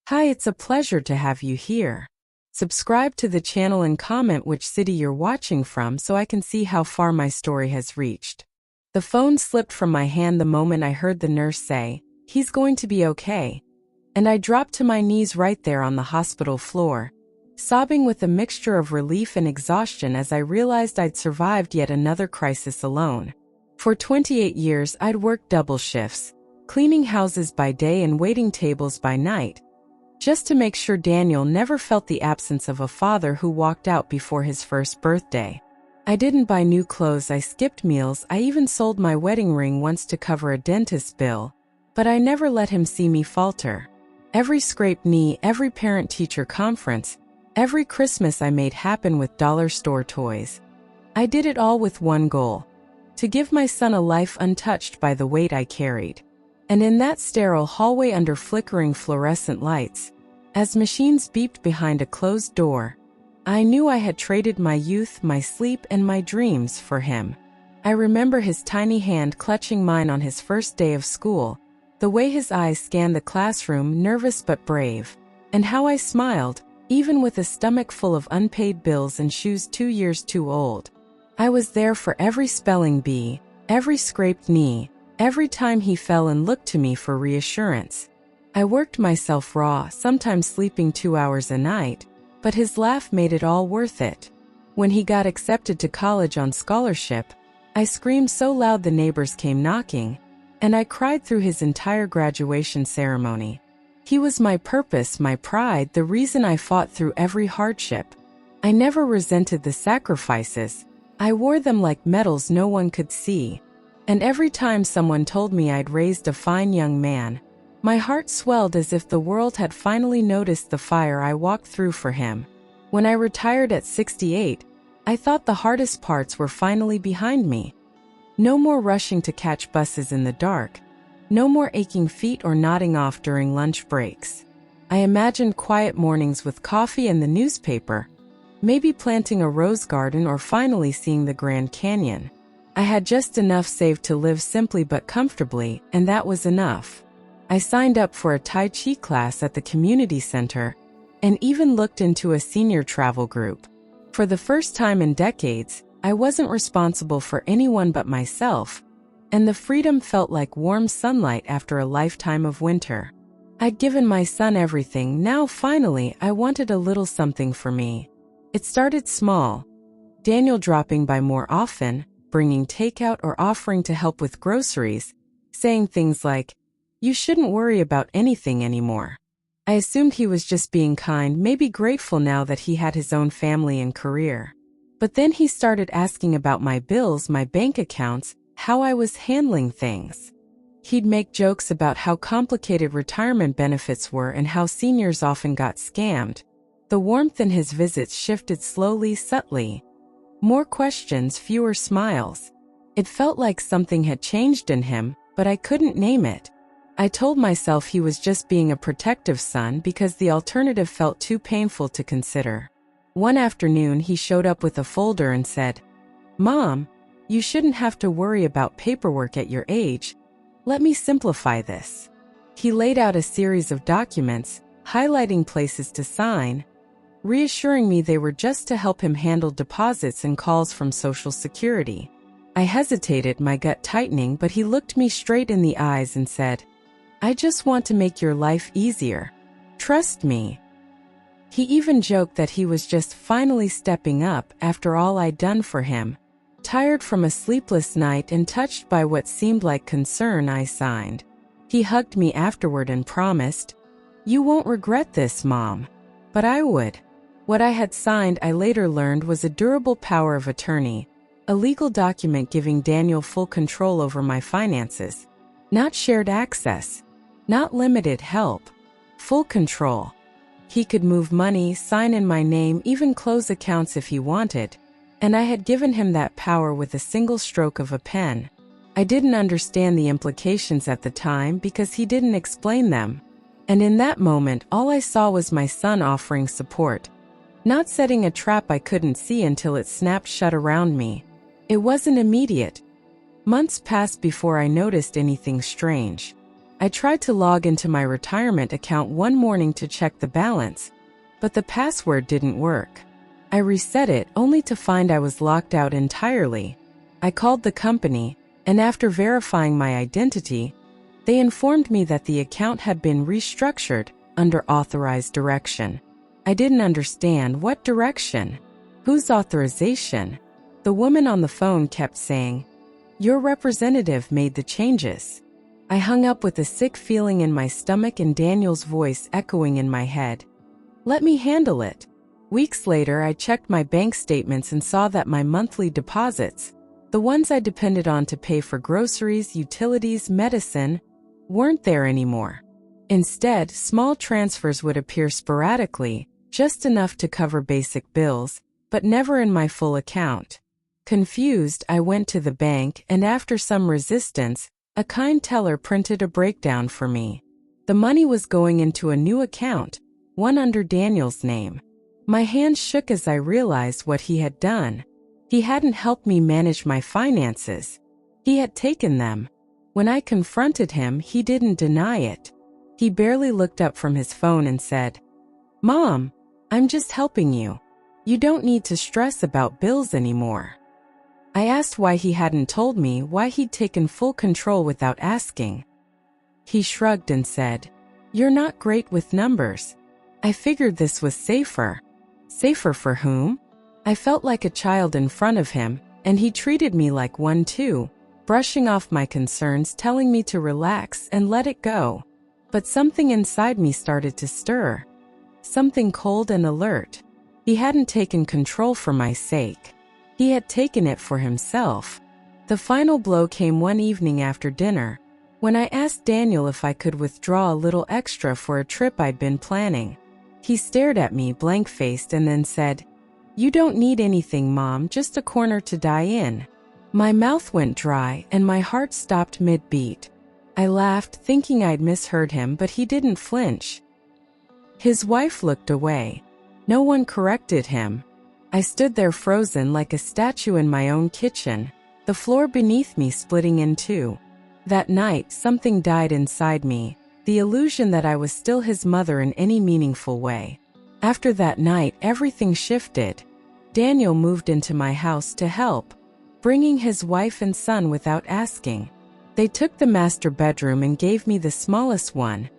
Hi, it's a pleasure to have you here. Subscribe to the channel and comment which city you're watching from so I can see how far my story has reached. The phone slipped from my hand the moment I heard the nurse say, "He's going to be okay." And I dropped to my knees right there on the hospital floor, sobbing with a mixture of relief and exhaustion as I realized I'd survived yet another crisis alone. For 28 years, I'd worked double shifts, cleaning houses by day and waiting tables by night, just to make sure Daniel never felt the absence of a father who walked out before his first birthday. I didn't buy new clothes, I skipped meals, I even sold my wedding ring once to cover a dentist bill, but I never let him see me falter. Every scraped knee, every parent-teacher conference, every Christmas I made happen with dollar store toys. I did it all with one goal: to give my son a life untouched by the weight I carried. And in that sterile hallway under flickering fluorescent lights, as machines beeped behind a closed door, I knew I had traded my youth, my sleep, and my dreams for him. I remember his tiny hand clutching mine on his first day of school, the way his eyes scanned the classroom, nervous but brave, and how I smiled, even with a stomach full of unpaid bills and shoes 2 years too old. I was there for every spelling bee, every scraped knee, every time he fell and looked to me for reassurance. I worked myself raw, sometimes sleeping 2 hours a night, but his laugh made it all worth it. When he got accepted to college on scholarship, I screamed so loud the neighbors came knocking, and I cried through his entire graduation ceremony. He was my purpose, my pride, the reason I fought through every hardship. I never resented the sacrifices. I wore them like medals no one could see. And every time someone told me I'd raised a fine young man, my heart swelled as if the world had finally noticed the fire I walked through for him. When I retired at 68, I thought the hardest parts were finally behind me. No more rushing to catch buses in the dark. No more aching feet or nodding off during lunch breaks. I imagined quiet mornings with coffee and the newspaper, maybe planting a rose garden or finally seeing the Grand Canyon. I had just enough saved to live simply but comfortably, and that was enough. I signed up for a Tai Chi class at the community center and even looked into a senior travel group. For the first time in decades, I wasn't responsible for anyone but myself, and the freedom felt like warm sunlight after a lifetime of winter. I'd given my son everything, now finally I wanted a little something for me. It started small. Daniel dropping by more often, bringing takeout or offering to help with groceries, saying things like, "You shouldn't worry about anything anymore." I assumed he was just being kind, maybe grateful now that he had his own family and career. But then he started asking about my bills, my bank accounts, how I was handling things. He'd make jokes about how complicated retirement benefits were and how seniors often got scammed. The warmth in his visits shifted slowly, subtly. More questions, fewer smiles. It felt like something had changed in him, but I couldn't name it. I told myself he was just being a protective son because the alternative felt too painful to consider. One afternoon he showed up with a folder and said, "Mom, you shouldn't have to worry about paperwork at your age. Let me simplify this." He laid out a series of documents, highlighting places to sign, reassuring me they were just to help him handle deposits and calls from Social Security. I hesitated, my gut tightening, but he looked me straight in the eyes and said, "I just want to make your life easier. Trust me." He even joked that he was just finally stepping up after all I'd done for him. Tired from a sleepless night and touched by what seemed like concern, I signed. He hugged me afterward and promised, "You won't regret this, Mom." But I would. What I had signed, I later learned, was a durable power of attorney, a legal document giving Daniel full control over my finances. Not shared access, not limited help, full control. He could move money, sign in my name, even close accounts if he wanted, and I had given him that power with a single stroke of a pen. I didn't understand the implications at the time because he didn't explain them. And in that moment, all I saw was my son offering support, not setting a trap I couldn't see until it snapped shut around me. It wasn't immediate. Months passed before I noticed anything strange. I tried to log into my retirement account one morning to check the balance, but the password didn't work. I reset it only to find I was locked out entirely. I called the company, and after verifying my identity, they informed me that the account had been restructured under authorized direction. I didn't understand what direction. Whose authorization? The woman on the phone kept saying, "Your representative made the changes." I hung up with a sick feeling in my stomach and Daniel's voice echoing in my head. "Let me handle it." Weeks later, I checked my bank statements and saw that my monthly deposits, the ones I depended on to pay for groceries, utilities, medicine, weren't there anymore. Instead, small transfers would appear sporadically, just enough to cover basic bills, but never in my full account. Confused, I went to the bank, and after some resistance, a kind teller printed a breakdown for me. The money was going into a new account, one under Daniel's name. My hands shook as I realized what he had done. He hadn't helped me manage my finances. He had taken them. When I confronted him, he didn't deny it. He barely looked up from his phone and said, "Mom, I'm just helping you. You don't need to stress about bills anymore." I asked why he hadn't told me why he'd taken full control without asking. He shrugged and said, "You're not great with numbers. I figured this was safer." Safer for whom? I felt like a child in front of him, and he treated me like one too, brushing off my concerns, telling me to relax and let it go. But something inside me started to stir. Something cold and alert. He hadn't taken control for my sake. He had taken it for himself. The final blow came one evening after dinner, when I asked Daniel if I could withdraw a little extra for a trip I'd been planning. He stared at me blank-faced and then said, "You don't need anything, Mom, just a corner to die in." My mouth went dry and my heart stopped mid-beat. I laughed, thinking I'd misheard him, but he didn't flinch. His wife looked away. No one corrected him. I stood there frozen like a statue in my own kitchen, the floor beneath me splitting in two. That night, something died inside me, the illusion that I was still his mother in any meaningful way. After that night, everything shifted. Daniel moved into my house to help, bringing his wife and son without asking. They took the master bedroom and gave me the smallest one,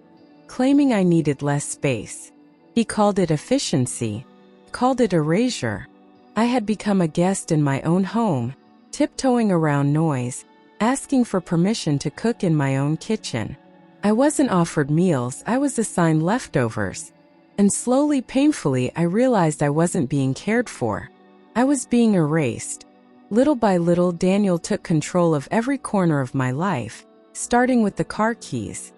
claiming I needed less space. He called it efficiency, called it erasure. I had become a guest in my own home, tiptoeing around noise, asking for permission to cook in my own kitchen. I wasn't offered meals, I was assigned leftovers. And slowly, painfully, I realized I wasn't being cared for. I was being erased. Little by little, Daniel took control of every corner of my life, starting with the car keys.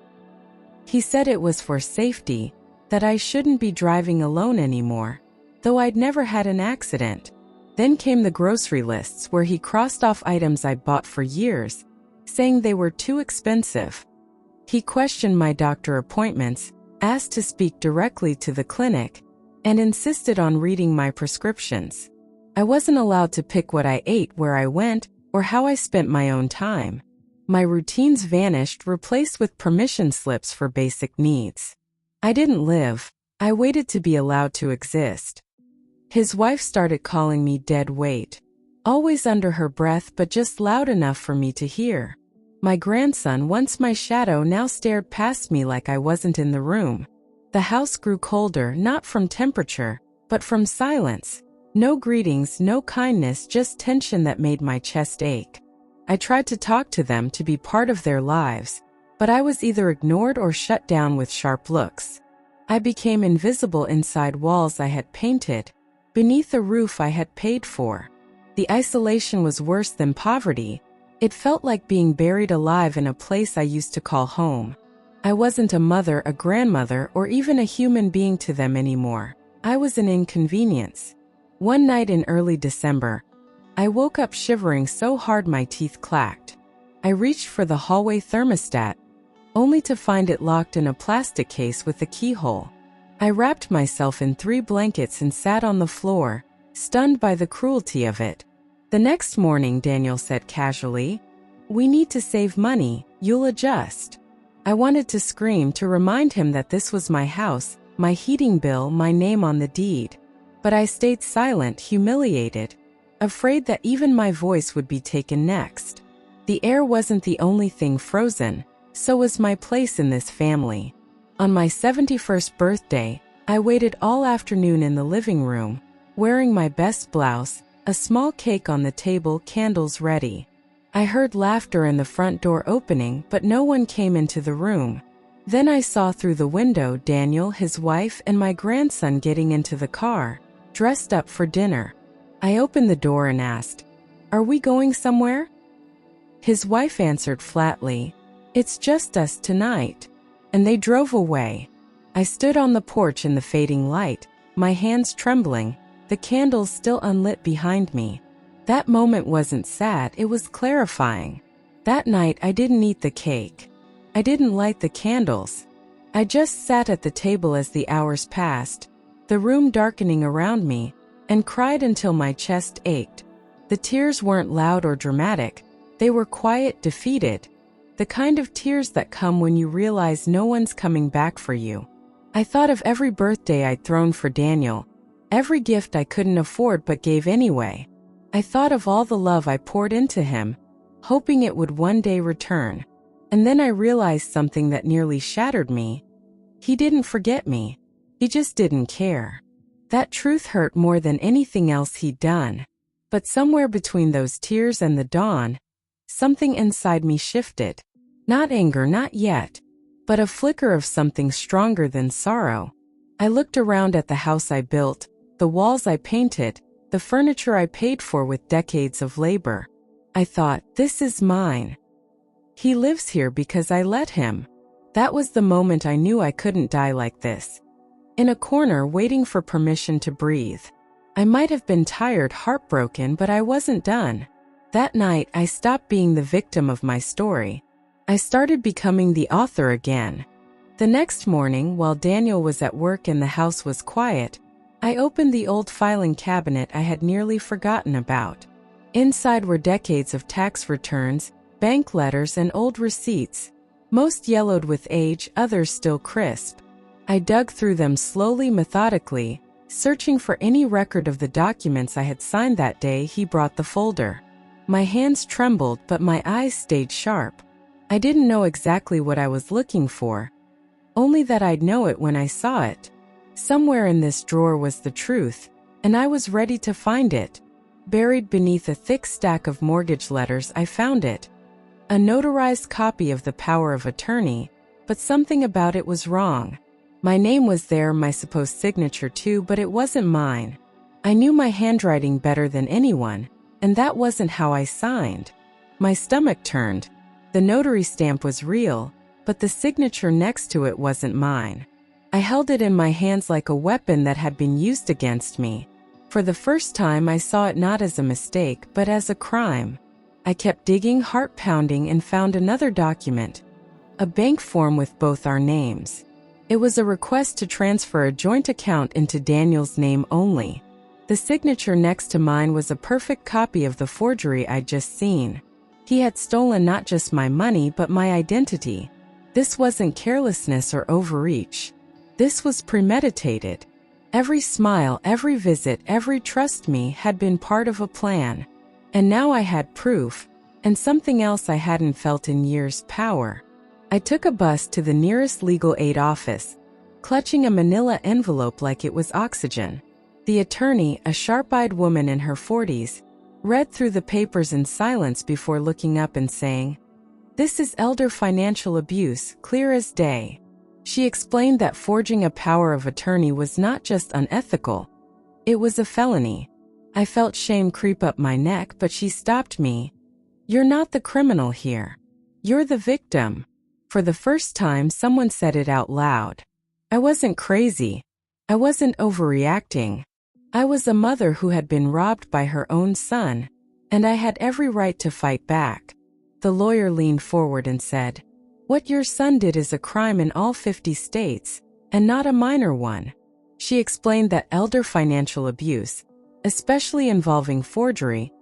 He said it was for safety, that I shouldn't be driving alone anymore, though I'd never had an accident. Then came the grocery lists where he crossed off items I'd bought for years, saying they were too expensive. He questioned my doctor appointments, asked to speak directly to the clinic, and insisted on reading my prescriptions. I wasn't allowed to pick what I ate, where I went, or how I spent my own time. My routines vanished, replaced with permission slips for basic needs. I didn't live. I waited to be allowed to exist. His wife started calling me dead weight, always under her breath but just loud enough for me to hear. My grandson, once my shadow, now stared past me like I wasn't in the room. The house grew colder, not from temperature, but from silence. No greetings, no kindness, just tension that made my chest ache. I tried to talk to them, to be part of their lives, but I was either ignored or shut down with sharp looks. I became invisible inside walls I had painted, beneath a roof I had paid for. The isolation was worse than poverty. It felt like being buried alive in a place I used to call home. I wasn't a mother, a grandmother, or even a human being to them anymore. I was an inconvenience. One night in early December, I woke up shivering so hard my teeth clacked. I reached for the hallway thermostat, only to find it locked in a plastic case with a keyhole. I wrapped myself in 3 blankets and sat on the floor, stunned by the cruelty of it. The next morning, Daniel said casually, "We need to save money, you'll adjust." I wanted to scream to remind him that this was my house, my heating bill, my name on the deed. But I stayed silent, humiliated, afraid that even my voice would be taken next. The air wasn't the only thing frozen, so was my place in this family. On my 71st birthday, I waited all afternoon in the living room, wearing my best blouse, a small cake on the table, candles ready. I heard laughter and the front door opening, but no one came into the room. Then I saw through the window Daniel, his wife, and my grandson getting into the car, dressed up for dinner. I opened the door and asked, "Are we going somewhere?" His wife answered flatly, "It's just us tonight." And they drove away. I stood on the porch in the fading light, my hands trembling, the candles still unlit behind me. That moment wasn't sad, it was clarifying. That night I didn't eat the cake. I didn't light the candles. I just sat at the table as the hours passed, the room darkening around me, and cried until my chest ached. The tears weren't loud or dramatic. They were quiet, defeated. The kind of tears that come when you realize no one's coming back for you. I thought of every birthday I'd thrown for Daniel, every gift I couldn't afford but gave anyway. I thought of all the love I poured into him, hoping it would one day return. And then I realized something that nearly shattered me. He didn't forget me. He just didn't care. That truth hurt more than anything else he'd done. But somewhere between those tears and the dawn, something inside me shifted. Not anger, not yet, but a flicker of something stronger than sorrow. I looked around at the house I built, the walls I painted, the furniture I paid for with decades of labor. I thought, this is mine. He lives here because I let him. That was the moment I knew I couldn't die like this. In a corner, waiting for permission to breathe. I might have been tired, heartbroken, but I wasn't done. That night, I stopped being the victim of my story. I started becoming the author again. The next morning, while Daniel was at work and the house was quiet, I opened the old filing cabinet I had nearly forgotten about. Inside were decades of tax returns, bank letters, and old receipts, most yellowed with age, others still crisp. I dug through them slowly, methodically, searching for any record of the documents I had signed that day he brought the folder. My hands trembled, but my eyes stayed sharp. I didn't know exactly what I was looking for, only that I'd know it when I saw it. Somewhere in this drawer was the truth, and I was ready to find it. Buried beneath a thick stack of mortgage letters, I found it. A notarized copy of the power of attorney, but something about it was wrong. My name was there, my supposed signature too, but it wasn't mine. I knew my handwriting better than anyone, and that wasn't how I signed. My stomach turned. The notary stamp was real, but the signature next to it wasn't mine. I held it in my hands like a weapon that had been used against me. For the first time, I saw it not as a mistake, but as a crime. I kept digging, heart pounding, and found another document. A bank form with both our names. It was a request to transfer a joint account into Daniel's name only. The signature next to mine was a perfect copy of the forgery I'd just seen. He had stolen not just my money, but my identity. This wasn't carelessness or overreach. This was premeditated. Every smile, every visit, every trust me had been part of a plan. And now I had proof, and something else I hadn't felt in years: power. I took a bus to the nearest legal aid office, clutching a manila envelope like it was oxygen. The attorney, a sharp-eyed woman in her 40s, read through the papers in silence before looking up and saying, "This is elder financial abuse, clear as day." She explained that forging a power of attorney was not just unethical, it was a felony. I felt shame creep up my neck, but she stopped me. "You're not the criminal here. You're the victim." For the first time, someone said it out loud. I wasn't crazy. I wasn't overreacting. I was a mother who had been robbed by her own son, and I had every right to fight back. The lawyer leaned forward and said, "What your son did is a crime in all 50 states, and not a minor one." She explained that elder financial abuse, especially involving forgery,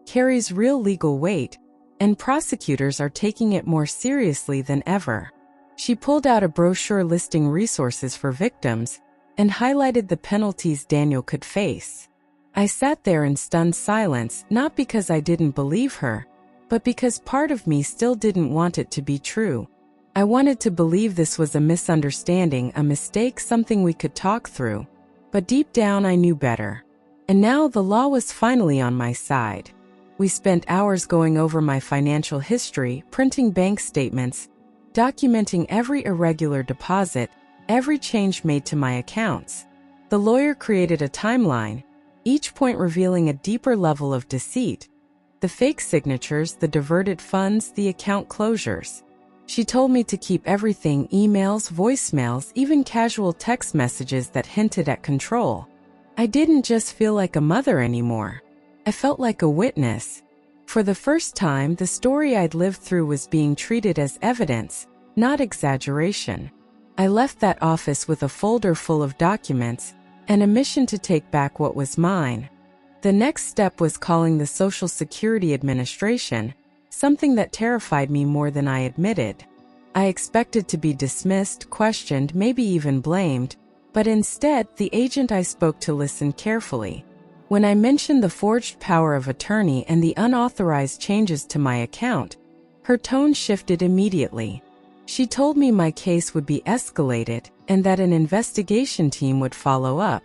carries real legal weight, and prosecutors are taking it more seriously than ever. She pulled out a brochure listing resources for victims and highlighted the penalties Daniel could face. I sat there in stunned silence, not because I didn't believe her, but because part of me still didn't want it to be true. I wanted to believe this was a misunderstanding, a mistake, something we could talk through. But deep down I knew better. And now the law was finally on my side. We spent hours going over my financial history, printing bank statements, documenting every irregular deposit, every change made to my accounts. The lawyer created a timeline, each point revealing a deeper level of deceit. The fake signatures, the diverted funds, the account closures. She told me to keep everything: emails, voicemails, even casual text messages that hinted at control. I didn't just feel like a mother anymore. I felt like a witness. For the first time, the story I'd lived through was being treated as evidence, not exaggeration. I left that office with a folder full of documents and a mission to take back what was mine. The next step was calling the Social Security Administration, something that terrified me more than I admitted. I expected to be dismissed, questioned, maybe even blamed, but instead, the agent I spoke to listened carefully. When I mentioned the forged power of attorney and the unauthorized changes to my account, her tone shifted immediately. She told me my case would be escalated and that an investigation team would follow up.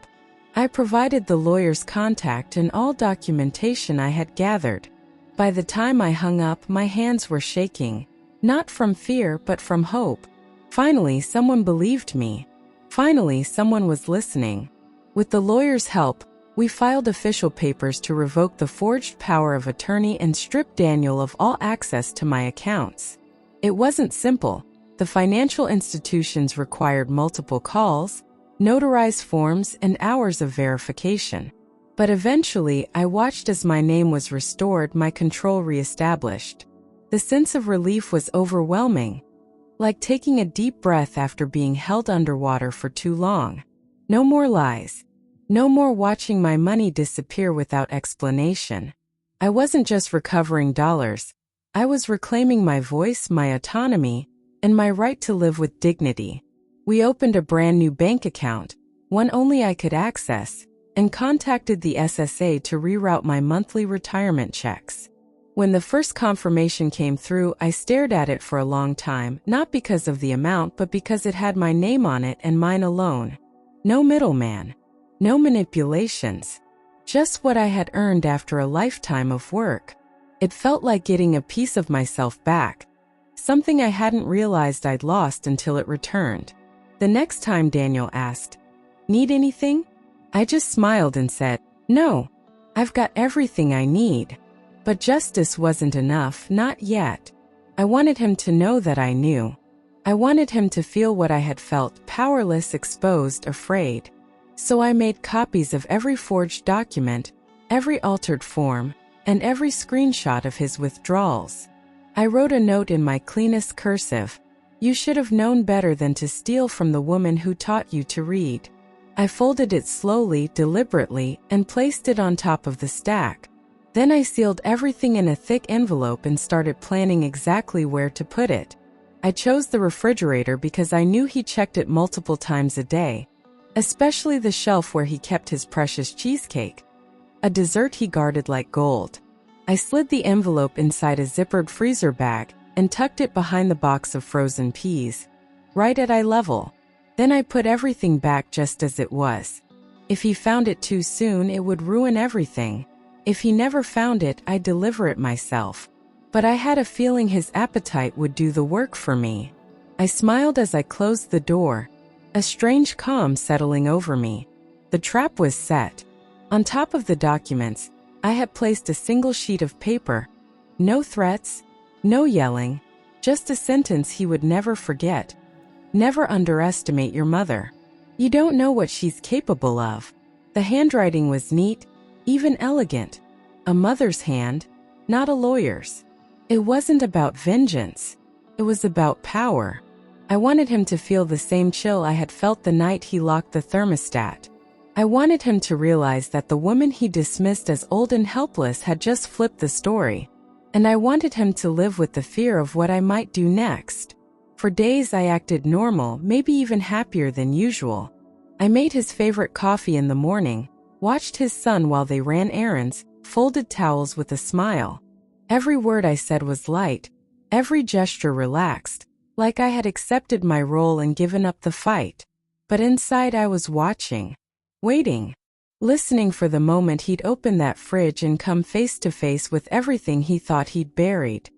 I provided the lawyer's contact and all documentation I had gathered. By the time I hung up, my hands were shaking, not from fear but from hope. Finally, someone believed me. Finally, someone was listening. With the lawyer's help, we filed official papers to revoke the forged power of attorney and strip Daniel of all access to my accounts. It wasn't simple. The financial institutions required multiple calls, notarized forms, and hours of verification. But eventually, I watched as my name was restored, my control reestablished. The sense of relief was overwhelming, like taking a deep breath after being held underwater for too long. No more lies. No more watching my money disappear without explanation. I wasn't just recovering dollars. I was reclaiming my voice, my autonomy, and my right to live with dignity. We opened a brand new bank account, one only I could access, and contacted the SSA to reroute my monthly retirement checks. When the first confirmation came through, I stared at it for a long time, not because of the amount but because it had my name on it and mine alone. No middleman. No manipulations. Just what I had earned after a lifetime of work. It felt like getting a piece of myself back. Something I hadn't realized I'd lost until it returned. The next time Daniel asked, "Need anything?" I just smiled and said, "No, I've got everything I need." But justice wasn't enough, not yet. I wanted him to know that I knew. I wanted him to feel what I had felt, powerless, exposed, afraid. So I made copies of every forged document, every altered form, and every screenshot of his withdrawals. I wrote a note in my cleanest cursive: "You should have known better than to steal from the woman who taught you to read." I folded it slowly, deliberately, and placed it on top of the stack. Then I sealed everything in a thick envelope and started planning exactly where to put it. I chose the refrigerator because I knew he checked it multiple times a day, especially the shelf where he kept his precious cheesecake, a dessert he guarded like gold. I slid the envelope inside a zippered freezer bag and tucked it behind the box of frozen peas, right at eye level. Then I put everything back just as it was. If he found it too soon, it would ruin everything. If he never found it, I'd deliver it myself. But I had a feeling his appetite would do the work for me. I smiled as I closed the door, a strange calm settling over me. The trap was set. On top of the documents, I had placed a single sheet of paper. No threats, no yelling, just a sentence he would never forget. "Never underestimate your mother. You don't know what she's capable of." The handwriting was neat, even elegant. A mother's hand, not a lawyer's. It wasn't about vengeance. It was about power. I wanted him to feel the same chill I had felt the night he locked the thermostat. I wanted him to realize that the woman he dismissed as old and helpless had just flipped the story. And I wanted him to live with the fear of what I might do next. For days I acted normal, maybe even happier than usual. I made his favorite coffee in the morning, watched his son while they ran errands, folded towels with a smile. Every word I said was light, every gesture relaxed, like I had accepted my role and given up the fight. But inside I was watching, waiting, listening for the moment he'd open that fridge and come face to face with everything he thought he'd buried.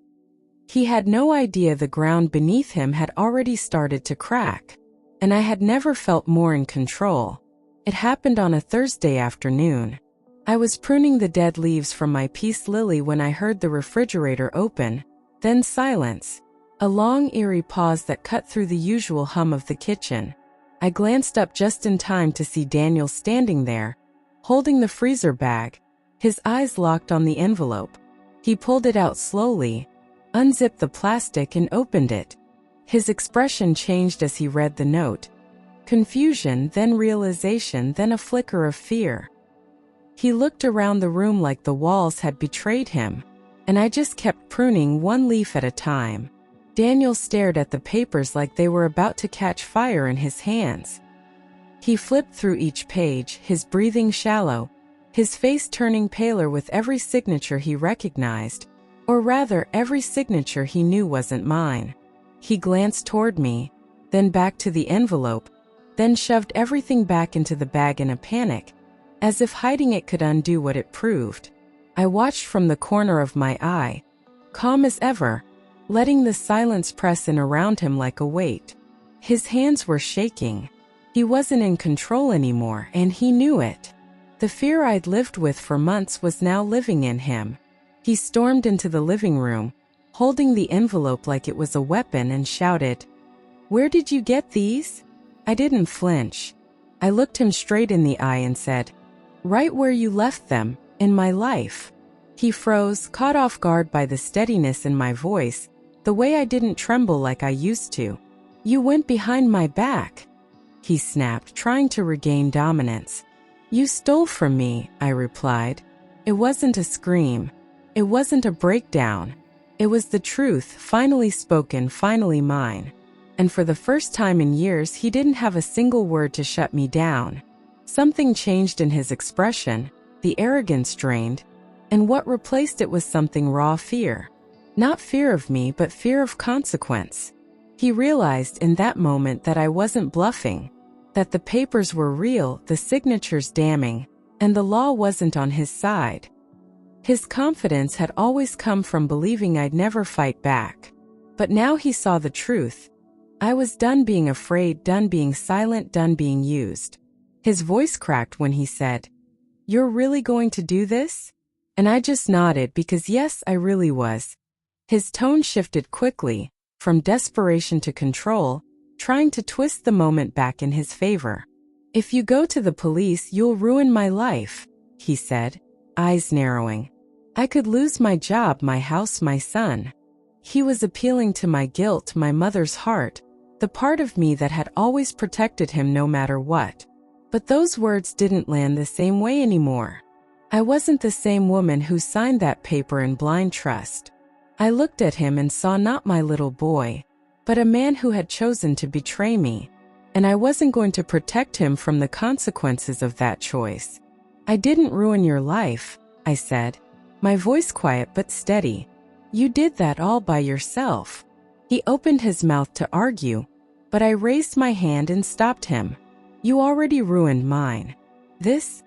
He had no idea the ground beneath him had already started to crack, and I had never felt more in control. It happened on a Thursday afternoon. I was pruning the dead leaves from my peace lily when I heard the refrigerator open, then silence, a long eerie pause that cut through the usual hum of the kitchen. I glanced up just in time to see Daniel standing there, holding the freezer bag, his eyes locked on the envelope. He pulled it out slowly, unzipped the plastic and opened it. His expression changed as he read the note. Confusion, then realization, then a flicker of fear. He looked around the room like the walls had betrayed him, and I just kept pruning one leaf at a time. Daniel stared at the papers like they were about to catch fire in his hands. He flipped through each page, his breathing shallow, his face turning paler with every signature he recognized, or rather, every signature he knew wasn't mine. He glanced toward me, then back to the envelope, then shoved everything back into the bag in a panic, as if hiding it could undo what it proved. I watched from the corner of my eye, calm as ever, letting the silence press in around him like a weight. His hands were shaking. He wasn't in control anymore, and he knew it. The fear I'd lived with for months was now living in him. He stormed into the living room, holding the envelope like it was a weapon, and shouted, "Where did you get these?" I didn't flinch. I looked him straight in the eye and said, "Right where you left them, in my life." He froze, caught off guard by the steadiness in my voice, the way I didn't tremble like I used to. "You went behind my back," he snapped, trying to regain dominance. "You stole from me," I replied. It wasn't a scream. It wasn't a breakdown. It was the truth, finally spoken, finally mine. And for the first time in years, he didn't have a single word to shut me down. Something changed in his expression, the arrogance drained, and what replaced it was something raw fear. Not fear of me, but fear of consequence. He realized in that moment that I wasn't bluffing, that the papers were real, the signatures damning, and the law wasn't on his side. His confidence had always come from believing I'd never fight back. But now he saw the truth. I was done being afraid, done being silent, done being used. His voice cracked when he said, "You're really going to do this?" And I just nodded because yes, I really was. His tone shifted quickly, from desperation to control, trying to twist the moment back in his favor. "If you go to the police, you'll ruin my life," he said, eyes narrowing. "I could lose my job, my house, my son." He was appealing to my guilt, my mother's heart, the part of me that had always protected him no matter what. But those words didn't land the same way anymore. I wasn't the same woman who signed that paper in blind trust. I looked at him and saw not my little boy, but a man who had chosen to betray me, and I wasn't going to protect him from the consequences of that choice. "I didn't ruin your life," I said, my voice quiet but steady. "You did that all by yourself." He opened his mouth to argue, but I raised my hand and stopped him. "You already ruined mine. This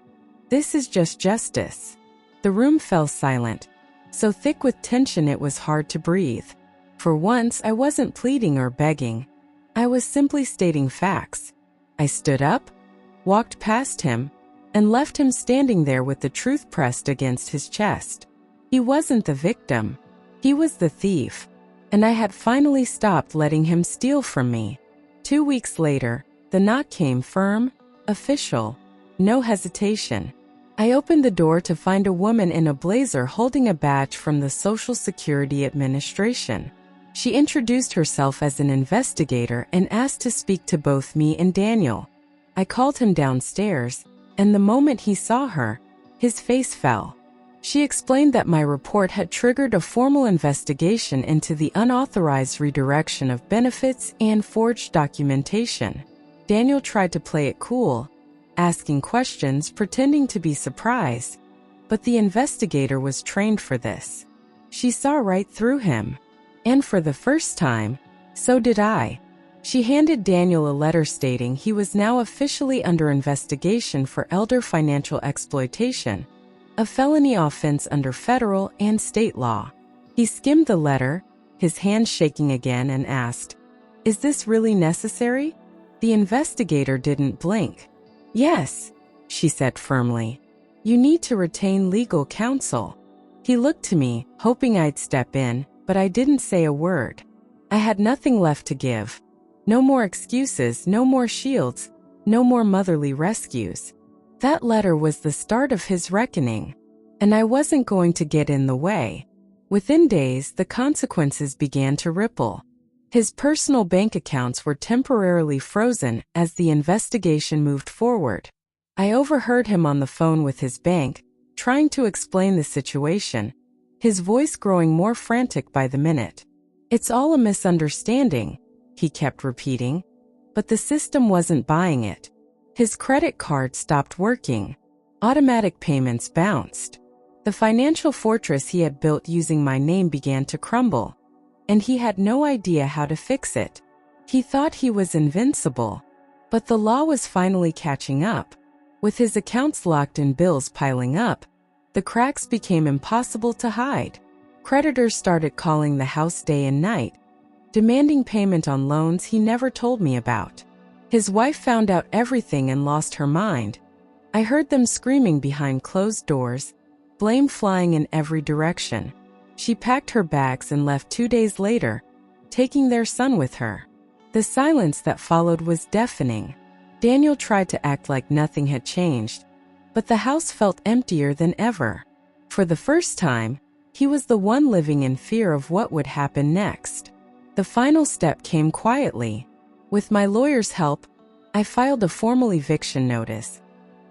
is just justice." The room fell silent, so thick with tension it was hard to breathe. For once, I wasn't pleading or begging. I was simply stating facts. I stood up, walked past him, and left him standing there with the truth pressed against his chest. He wasn't the victim. He was the thief, and I had finally stopped letting him steal from me. 2 weeks later, the knock came firm, official, no hesitation. I opened the door to find a woman in a blazer holding a badge from the Social Security Administration. She introduced herself as an investigator and asked to speak to both me and Daniel. I called him downstairs, and the moment he saw her, his face fell. She explained that my report had triggered a formal investigation into the unauthorized redirection of benefits and forged documentation. Daniel tried to play it cool, asking questions, pretending to be surprised, but the investigator was trained for this. She saw right through him. And for the first time, so did I. She handed Daniel a letter stating he was now officially under investigation for elder financial exploitation, a felony offense under federal and state law. He skimmed the letter, his hand shaking again, and asked, "Is this really necessary?" The investigator didn't blink. "Yes," she said firmly. "You need to retain legal counsel." He looked to me, hoping I'd step in, but I didn't say a word. I had nothing left to give. No more excuses, no more shields, no more motherly rescues. That letter was the start of his reckoning, and I wasn't going to get in the way. Within days, the consequences began to ripple. His personal bank accounts were temporarily frozen as the investigation moved forward. I overheard him on the phone with his bank, trying to explain the situation, his voice growing more frantic by the minute. "It's all a misunderstanding," he kept repeating, but the system wasn't buying it. His credit card stopped working. Automatic payments bounced. The financial fortress he had built using my name began to crumble, and he had no idea how to fix it. He thought he was invincible, but the law was finally catching up. With his accounts locked and bills piling up, the cracks became impossible to hide. Creditors started calling the house day and night, demanding payment on loans he never told me about. His wife found out everything and lost her mind. I heard them screaming behind closed doors, blame flying in every direction. She packed her bags and left 2 days later, taking their son with her. The silence that followed was deafening. Daniel tried to act like nothing had changed, but the house felt emptier than ever. For the first time, he was the one living in fear of what would happen next. The final step came quietly. With my lawyer's help, I filed a formal eviction notice,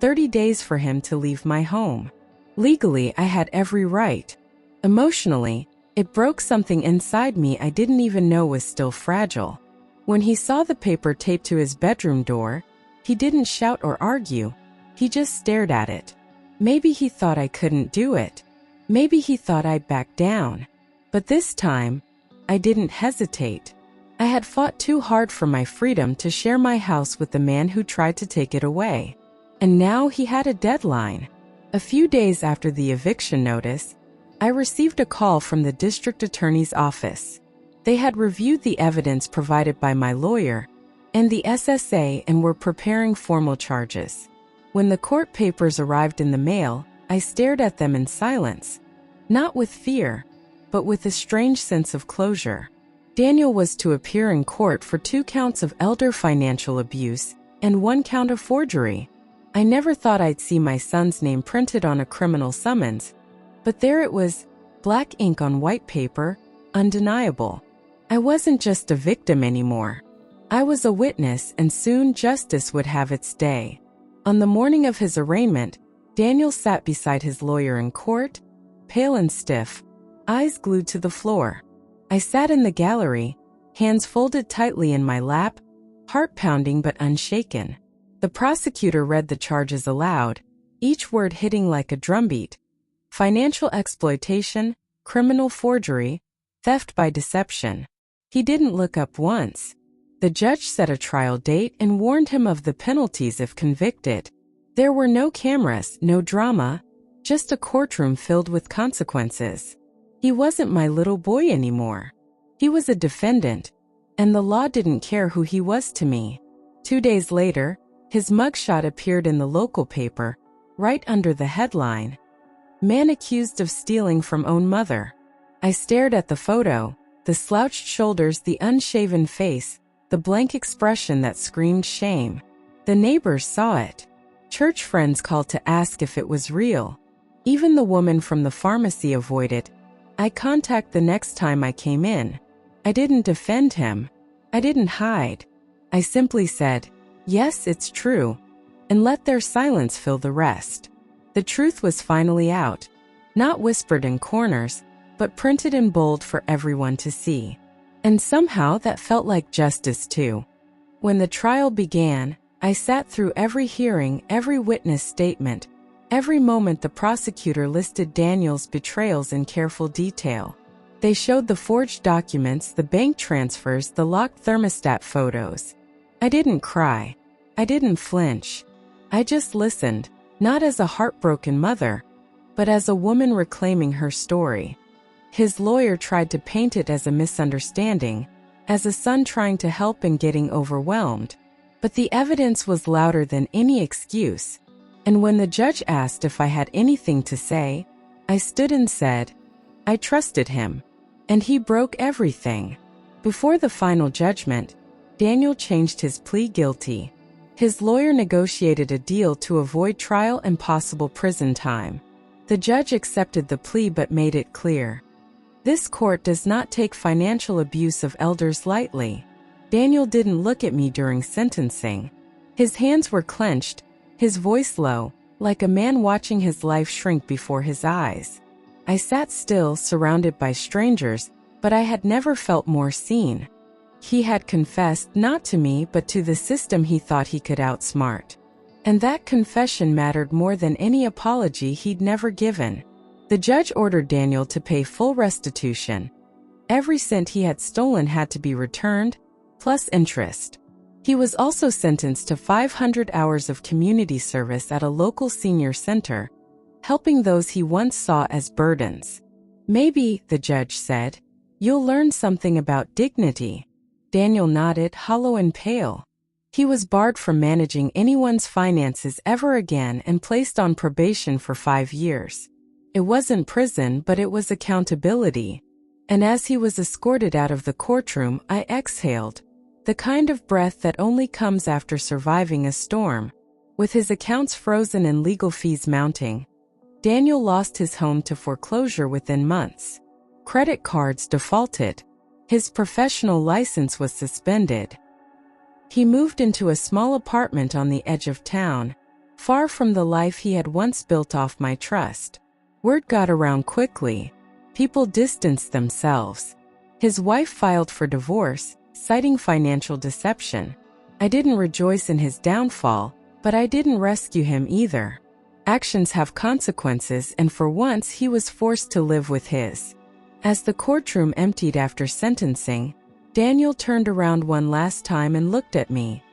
30 days for him to leave my home. Legally, I had every right. Emotionally, it broke something inside me I didn't even know was still fragile. When he saw the paper taped to his bedroom door, he didn't shout or argue. He just stared at it. Maybe he thought I couldn't do it. Maybe he thought I'd back down. But this time, I didn't hesitate. I had fought too hard for my freedom to share my house with the man who tried to take it away. And now he had a deadline. A few days after the eviction notice, I received a call from the district attorney's office. They had reviewed the evidence provided by my lawyer and the SSA and were preparing formal charges. When the court papers arrived in the mail, I stared at them in silence, not with fear, but with a strange sense of closure. Daniel was to appear in court for 2 counts of elder financial abuse and 1 count of forgery. I never thought I'd see my son's name printed on a criminal summons, but there it was, black ink on white paper, undeniable. I wasn't just a victim anymore. I was a witness, and soon justice would have its day. On the morning of his arraignment, Daniel sat beside his lawyer in court, pale and stiff, eyes glued to the floor. I sat in the gallery, hands folded tightly in my lap, heart pounding but unshaken. The prosecutor read the charges aloud, each word hitting like a drumbeat. Financial exploitation, criminal forgery, theft by deception. He didn't look up once. The judge set a trial date and warned him of the penalties if convicted. There were no cameras, no drama, just a courtroom filled with consequences. He wasn't my little boy anymore. He was a defendant, and the law didn't care who he was to me. 2 days later, his mugshot appeared in the local paper, right under the headline, "Man accused of stealing from own mother." I stared at the photo, the slouched shoulders, the unshaven face, the blank expression that screamed shame. The neighbors saw it. Church friends called to ask if it was real. Even the woman from the pharmacy avoided eye contact the next time I came in. I didn't defend him. I didn't hide. I simply said, "Yes, it's true," and let their silence fill the rest. The truth was finally out. Not whispered in corners, but printed in bold for everyone to see. And somehow that felt like justice too. When the trial began, I sat through every hearing, every witness statement, every moment the prosecutor listed Daniel's betrayals in careful detail. They showed the forged documents, the bank transfers, the locked thermostat photos. I didn't cry. I didn't flinch. I just listened, not as a heartbroken mother, but as a woman reclaiming her story. His lawyer tried to paint it as a misunderstanding, as a son trying to help and getting overwhelmed. But the evidence was louder than any excuse. And when the judge asked if I had anything to say, I stood and said, I trusted him. And he broke everything. Before the final judgment, Daniel changed his plea guilty. His lawyer negotiated a deal to avoid trial and possible prison time. The judge accepted the plea but made it clear. This court does not take financial abuse of elders lightly. Daniel didn't look at me during sentencing. His hands were clenched, his voice low, like a man watching his life shrink before his eyes. I sat still, surrounded by strangers, but I had never felt more seen. He had confessed not to me but to the system he thought he could outsmart. And that confession mattered more than any apology he'd never given. The judge ordered Daniel to pay full restitution. Every cent he had stolen had to be returned, plus interest. He was also sentenced to 500 hours of community service at a local senior center, helping those he once saw as burdens. Maybe, the judge said, you'll learn something about dignity. Daniel nodded, hollow and pale. He was barred from managing anyone's finances ever again and placed on probation for 5 years. It wasn't prison, but it was accountability. And as he was escorted out of the courtroom, I exhaled, the kind of breath that only comes after surviving a storm. With his accounts frozen and legal fees mounting, Daniel lost his home to foreclosure within months. Credit cards defaulted. His professional license was suspended. He moved into a small apartment on the edge of town, far from the life he had once built off my trust. Word got around quickly. People distanced themselves. His wife filed for divorce, citing financial deception. I didn't rejoice in his downfall, but I didn't rescue him either. Actions have consequences, and for once he was forced to live with his. As the courtroom emptied after sentencing, Daniel turned around one last time and looked at me.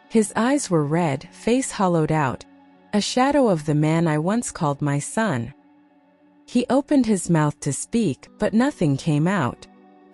His eyes were red, face hollowed out, a shadow of the man I once called my son. He opened his mouth to speak, but nothing came out.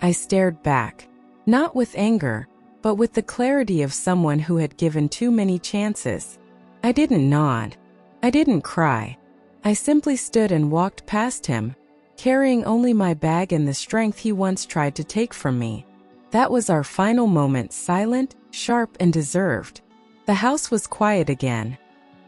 I stared back, not with anger, but with the clarity of someone who had given too many chances. I didn't nod. I didn't cry. I simply stood and walked past him, carrying only my bag and the strength he once tried to take from me. That was our final moment, silent, sharp, and deserved. The house was quiet again.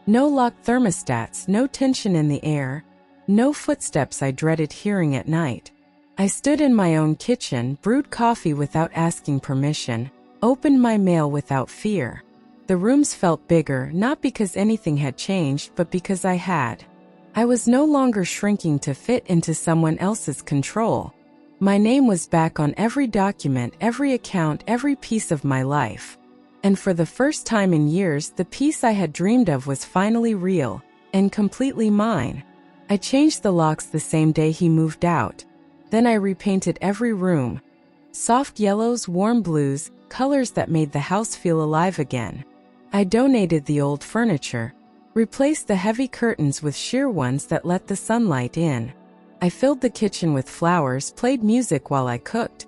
No locked thermostats, no tension in the air, no footsteps I dreaded hearing at night. I stood in my own kitchen, brewed coffee without asking permission, opened my mail without fear. The rooms felt bigger, not because anything had changed, but because I had. I was no longer shrinking to fit into someone else's control. My name was back on every document, every account, every piece of my life. And for the first time in years, the peace I had dreamed of was finally real, and completely mine. I changed the locks the same day he moved out. Then I repainted every room. Soft yellows, warm blues, colors that made the house feel alive again. I donated the old furniture, replaced the heavy curtains with sheer ones that let the sunlight in. I filled the kitchen with flowers, played music while I cooked,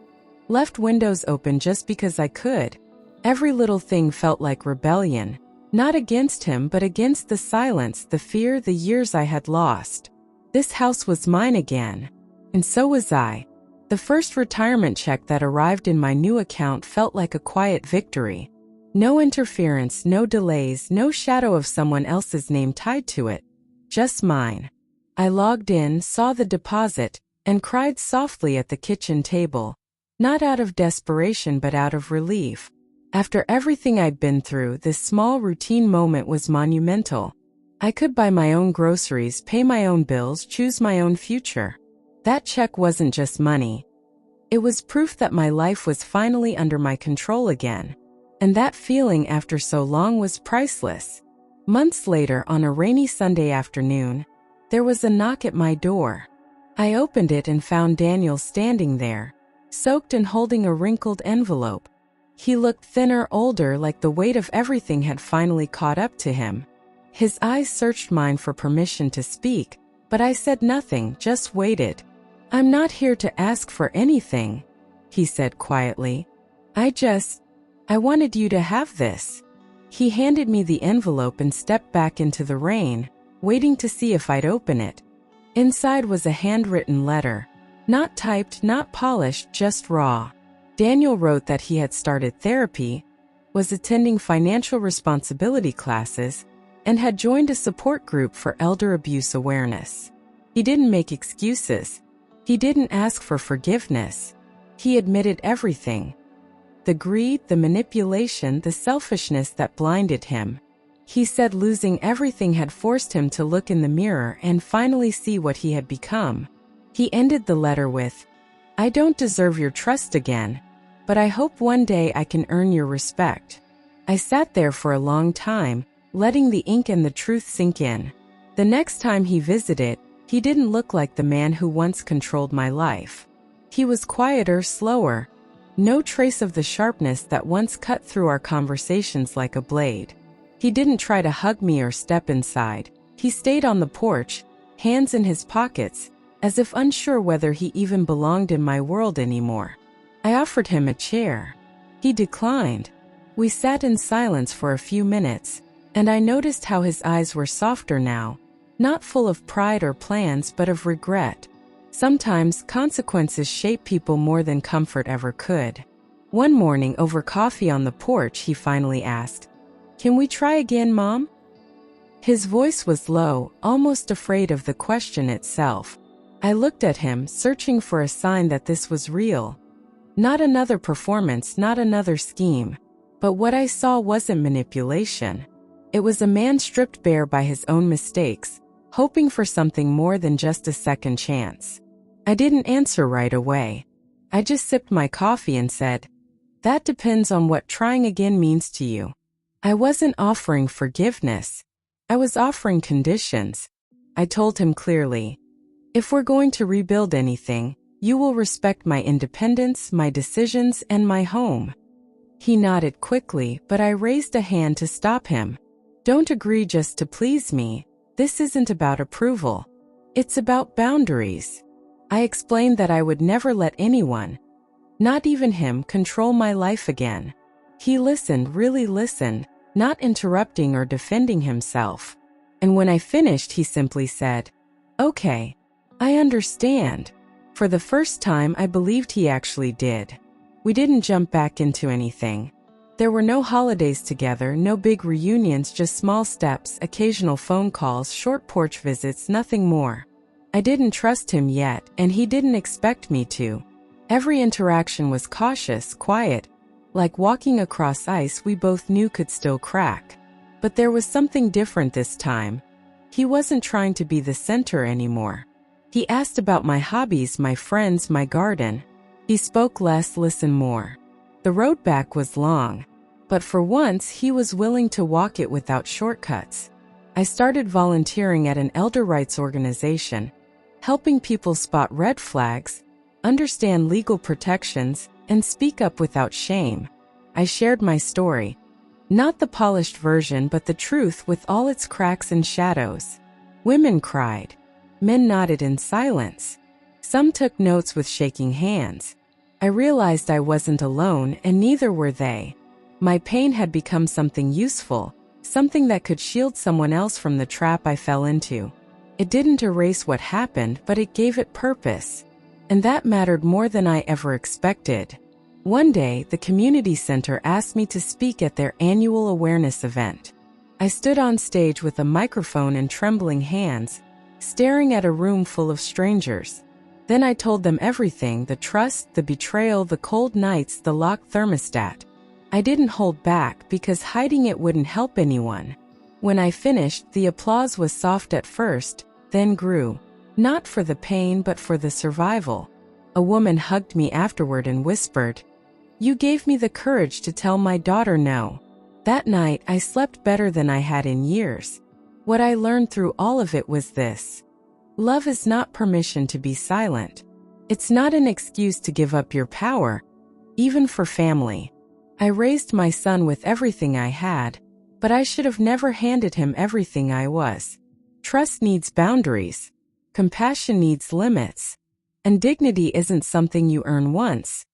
left windows open just because I could. Every little thing felt like rebellion, not against him but against the silence, the fear, the years I had lost. This house was mine again. And so was I. The first retirement check that arrived in my new account felt like a quiet victory. No interference, no delays, no shadow of someone else's name tied to it. Just mine. I logged in, saw the deposit, and cried softly at the kitchen table. Not out of desperation but out of relief. After everything I'd been through, this small routine moment was monumental. I could buy my own groceries, pay my own bills, choose my own future. That check wasn't just money. It was proof that my life was finally under my control again. And that feeling after so long was priceless. Months later, on a rainy Sunday afternoon, there was a knock at my door. I opened it and found Daniel standing there, soaked and holding a wrinkled envelope. He looked thinner, older, like the weight of everything had finally caught up to him. His eyes searched mine for permission to speak, but I said nothing, just waited. "I'm not here to ask for anything," he said quietly. I wanted you to have this." He handed me the envelope and stepped back into the rain, waiting to see if I'd open it. Inside was a handwritten letter. Not typed, not polished, just raw. Daniel wrote that he had started therapy, was attending financial responsibility classes, and had joined a support group for elder abuse awareness. He didn't make excuses. He didn't ask for forgiveness. He admitted everything. The greed, the manipulation, the selfishness that blinded him. He said losing everything had forced him to look in the mirror and finally see what he had become. He ended the letter with, "I don't deserve your trust again, but I hope one day I can earn your respect." I sat there for a long time, letting the ink and the truth sink in. The next time he visited, he didn't look like the man who once controlled my life. He was quieter, slower. No trace of the sharpness that once cut through our conversations like a blade. He didn't try to hug me or step inside. He stayed on the porch, hands in his pockets, as if unsure whether he even belonged in my world anymore. I offered him a chair. He declined. We sat in silence for a few minutes, and I noticed how his eyes were softer now, not full of pride or plans but of regret. Sometimes consequences shape people more than comfort ever could. One morning over coffee on the porch, he finally asked, "Can we try again, Mom?" His voice was low, almost afraid of the question itself. I looked at him, searching for a sign that this was real. Not another performance, not another scheme. But what I saw wasn't manipulation. It was a man stripped bare by his own mistakes, hoping for something more than just a second chance. I didn't answer right away. I just sipped my coffee and said, "That depends on what trying again means to you." I wasn't offering forgiveness. I was offering conditions. I told him clearly, "If we're going to rebuild anything, you will respect my independence, my decisions, and my home." He nodded quickly, but I raised a hand to stop him. "Don't agree just to please me. This isn't about approval. It's about boundaries." I explained that I would never let anyone, not even him, control my life again. He listened, really listened, not interrupting or defending himself. And when I finished, he simply said, "Okay, I understand." For the first time, I believed he actually did. We didn't jump back into anything. There were no holidays together, no big reunions, just small steps, occasional phone calls, short porch visits, nothing more. I didn't trust him yet, and he didn't expect me to. Every interaction was cautious, quiet, like walking across ice we both knew could still crack. But there was something different this time. He wasn't trying to be the center anymore. He asked about my hobbies, my friends, my garden. He spoke less, listened more. The road back was long, but for once he was willing to walk it without shortcuts. I started volunteering at an elder rights organization, helping people spot red flags, understand legal protections, and speak up without shame. I shared my story, not the polished version but the truth with all its cracks and shadows. Women cried. Men nodded in silence. Some took notes with shaking hands. I realized I wasn't alone, and neither were they. My pain had become something useful, something that could shield someone else from the trap I fell into. It didn't erase what happened, but it gave it purpose. And that mattered more than I ever expected. One day, the community center asked me to speak at their annual awareness event. I stood on stage with a microphone and trembling hands, staring at a room full of strangers. Then I told them everything: the trust, the betrayal, the cold nights, the locked thermostat. I didn't hold back because hiding it wouldn't help anyone. When I finished, the applause was soft at first, then grew. Not for the pain but for the survival. A woman hugged me afterward and whispered, "You gave me the courage to tell my daughter no." That night, I slept better than I had in years. What I learned through all of it was this: love is not permission to be silent. It's not an excuse to give up your power, even for family. I raised my son with everything I had, but I should have never handed him everything I was. Trust needs boundaries. Compassion needs limits. And dignity isn't something you earn once.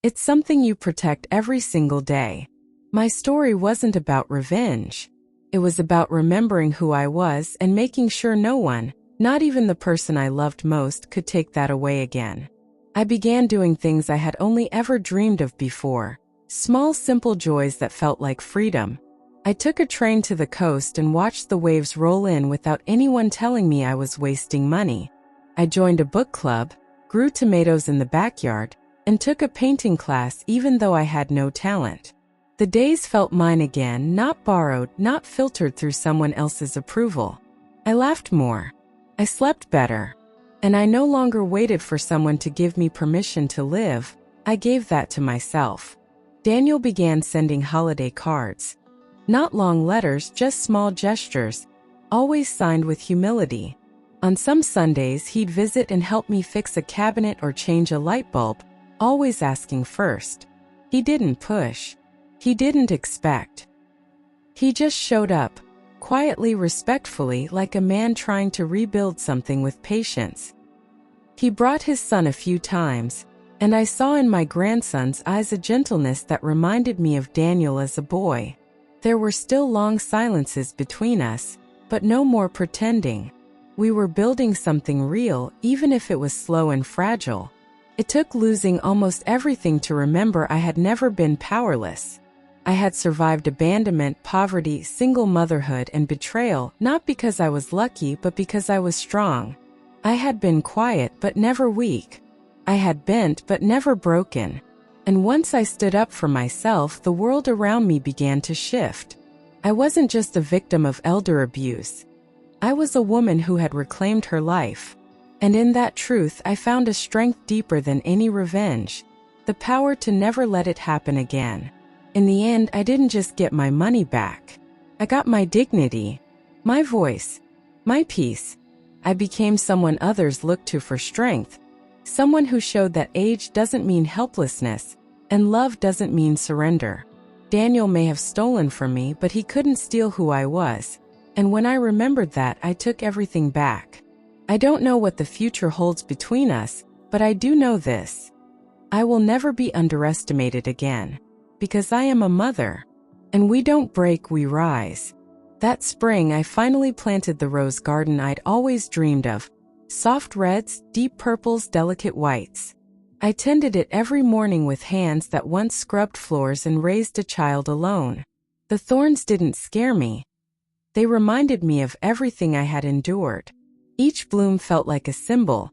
It's something you protect every single day. My story wasn't about revenge. It was about remembering who I was and making sure no one, not even the person I loved most, could take that away again. I began doing things I had only ever dreamed of before. Small, simple joys that felt like freedom. I took a train to the coast and watched the waves roll in without anyone telling me I was wasting money. I joined a book club, grew tomatoes in the backyard, and took a painting class even though I had no talent. The days felt mine again, not borrowed, not filtered through someone else's approval. I laughed more. I slept better. And I no longer waited for someone to give me permission to live. I gave that to myself. Daniel began sending holiday cards. Not long letters, just small gestures, always signed with humility. On some Sundays, he'd visit and help me fix a cabinet or change a light bulb, always asking first. He didn't push. He didn't expect. He just showed up, quietly, respectfully, like a man trying to rebuild something with patience. He brought his son a few times, and I saw in my grandson's eyes a gentleness that reminded me of Daniel as a boy. There were still long silences between us, but no more pretending. We were building something real, even if it was slow and fragile. It took losing almost everything to remember I had never been powerless. I had survived abandonment, poverty, single motherhood, and betrayal, not because I was lucky but because I was strong. I had been quiet but never weak. I had bent but never broken. And once I stood up for myself, the world around me began to shift. I wasn't just a victim of elder abuse. I was a woman who had reclaimed her life. And in that truth, I found a strength deeper than any revenge. The power to never let it happen again. In the end, I didn't just get my money back. I got my dignity, my voice, my peace. I became someone others looked to for strength. Someone who showed that age doesn't mean helplessness, and love doesn't mean surrender. Daniel may have stolen from me, but he couldn't steal who I was. And when I remembered that, I took everything back. I don't know what the future holds between us, but I do know this. I will never be underestimated again. Because I am a mother. And we don't break, we rise. That spring, I finally planted the rose garden I'd always dreamed of. Soft reds, deep purples, delicate whites. I tended it every morning with hands that once scrubbed floors and raised a child alone. The thorns didn't scare me. They reminded me of everything I had endured. Each bloom felt like a symbol,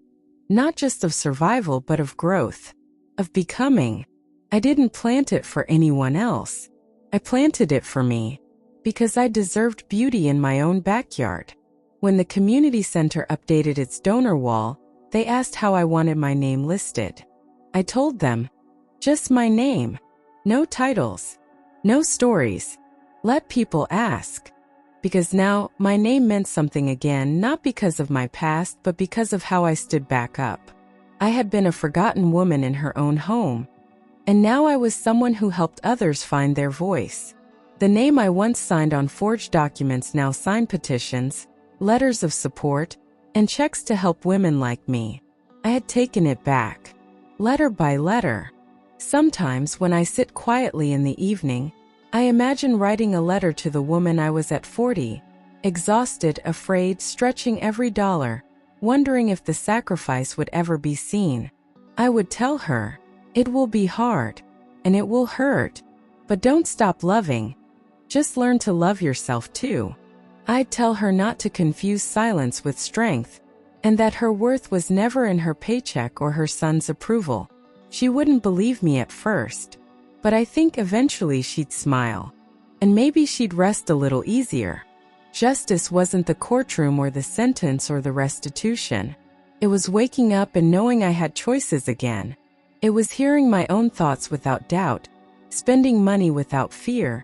not just of survival but of growth, of becoming. I didn't plant it for anyone else. I planted it for me, because I deserved beauty in my own backyard. When the community center updated its donor wall, they asked how I wanted my name listed. I told them, just my name. No titles. No stories. Let people ask. Because now, my name meant something again, not because of my past, but because of how I stood back up. I had been a forgotten woman in her own home. And now I was someone who helped others find their voice. The name I once signed on forged documents now signed petitions, letters of support, and checks to help women like me. I had taken it back, letter by letter. Sometimes when I sit quietly in the evening, I imagine writing a letter to the woman I was at 40, exhausted, afraid, stretching every dollar, wondering if the sacrifice would ever be seen. I would tell her, it will be hard, and it will hurt, but don't stop loving. Just learn to love yourself too. I'd tell her not to confuse silence with strength, and that her worth was never in her paycheck or her son's approval. She wouldn't believe me at first, but I think eventually she'd smile, and maybe she'd rest a little easier. Justice wasn't the courtroom or the sentence or the restitution. It was waking up and knowing I had choices again. It was hearing my own thoughts without doubt, spending money without fear,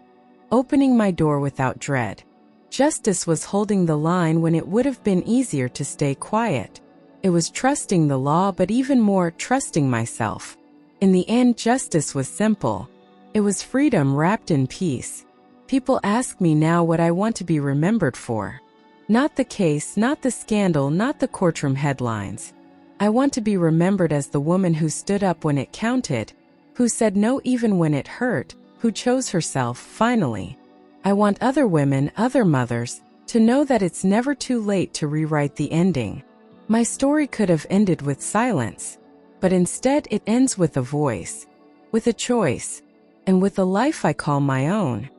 opening my door without dread. Justice was holding the line when it would have been easier to stay quiet. It was trusting the law, but even more, trusting myself. In the end, justice was simple. It was freedom wrapped in peace. People ask me now what I want to be remembered for. Not the case, not the scandal, not the courtroom headlines. I want to be remembered as the woman who stood up when it counted, who said no even when it hurt, who chose herself, finally. I want other women, other mothers, to know that it's never too late to rewrite the ending. My story could have ended with silence, but instead it ends with a voice, with a choice, and with a life I call my own.